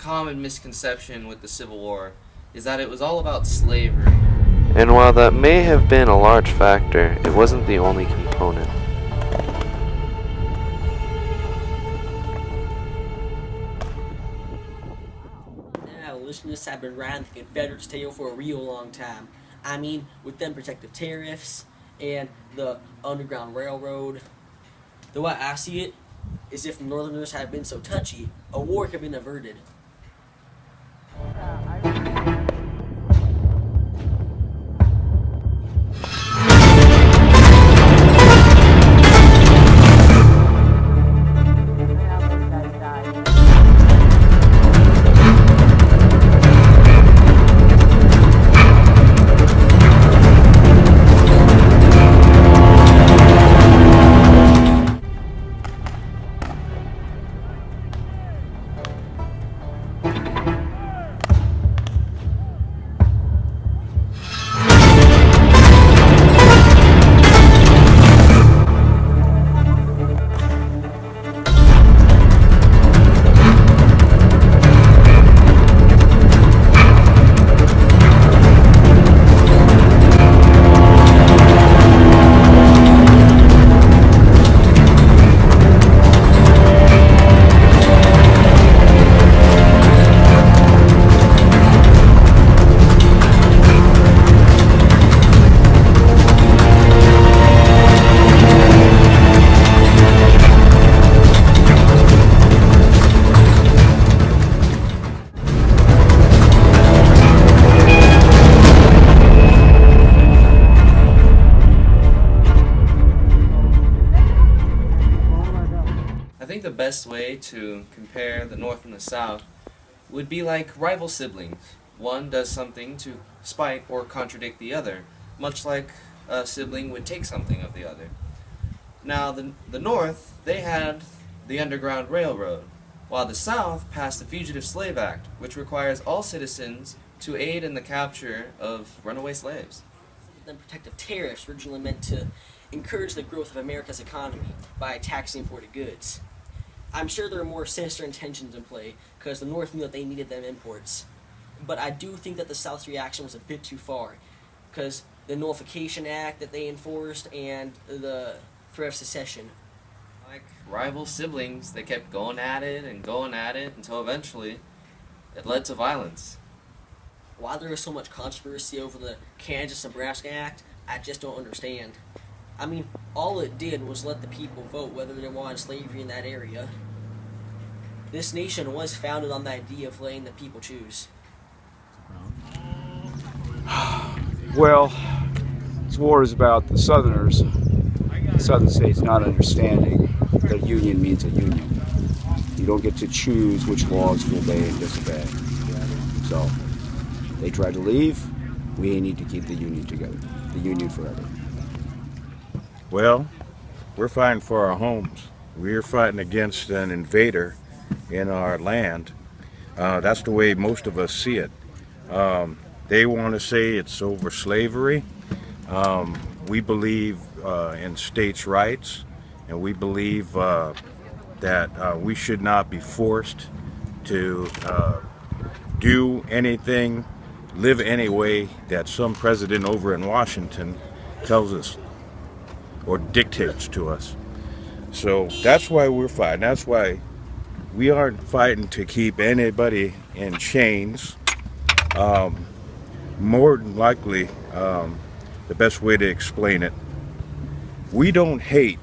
common misconception with the Civil War is that it was all about slavery. And while that may have been a large factor, it wasn't the only component. Abolitionists have been riding the Confederates' tail for a real long time. I mean, with them protective tariffs and the Underground Railroad. The way I see it is if the Northerners had been so touchy, a war could have been averted. I think the best way to compare the North and the South would be like rival siblings. One does something to spite or contradict the other, much like a sibling would take something of the other. Now, the North, they had the Underground Railroad, while the South passed the Fugitive Slave Act, which requires all citizens to aid in the capture of runaway slaves. The protective tariffs originally meant to encourage the growth of America's economy by taxing imported goods. I'm sure there are more sinister intentions in play because the North knew that they needed them imports. But I do think that the South's reaction was a bit too far because the Nullification Act that they enforced and the threat of secession. Like rival siblings, they kept going at it until eventually it led to violence. Why there is so much controversy over the Kansas-Nebraska Act, I just don't understand. I mean, all it did was let the people vote whether they wanted slavery in that area. This nation was founded on the idea of letting the people choose. Well, this war is about the Southerners, the Southern states not understanding that union means a union. You don't get to choose which laws to obey and disobey. So, they tried to leave, we need to keep the union together, the union forever. Well, we're fighting for our homes. We're fighting against an invader in our land. That's the way most of us see it. They want to say it's over slavery. We believe in states' rights, and we believe that we should not be forced to do anything, live any way that some president over in Washington tells us or dictates to us. So that's why we're fighting. That's why we aren't fighting to keep anybody in chains. More than likely, the best way to explain it, we don't hate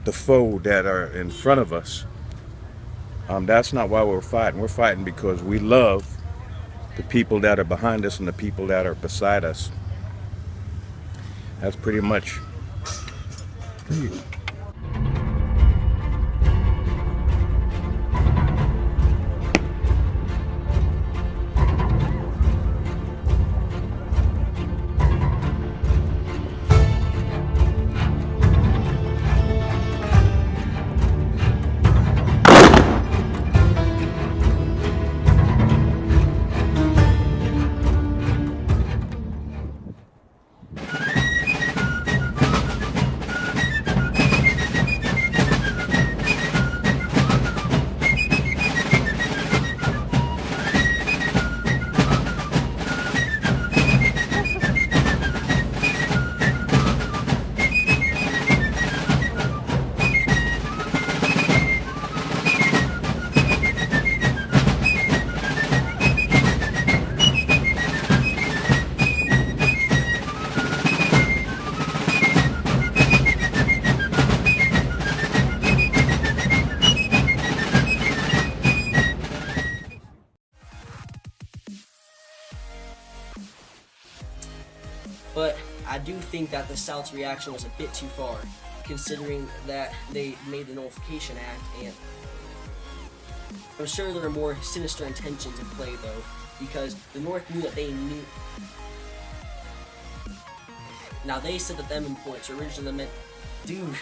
the foe that are in front of us. That's not why we're fighting. We're fighting because we love the people that are behind us and the people that are beside us. That's pretty much it. But I do think that the South's reaction was a bit too far, considering that they made the Nullification Act, and I'm sure there are more sinister intentions in play, though, because the North knew that they knew. Now, they said that them imports originally meant... Dude.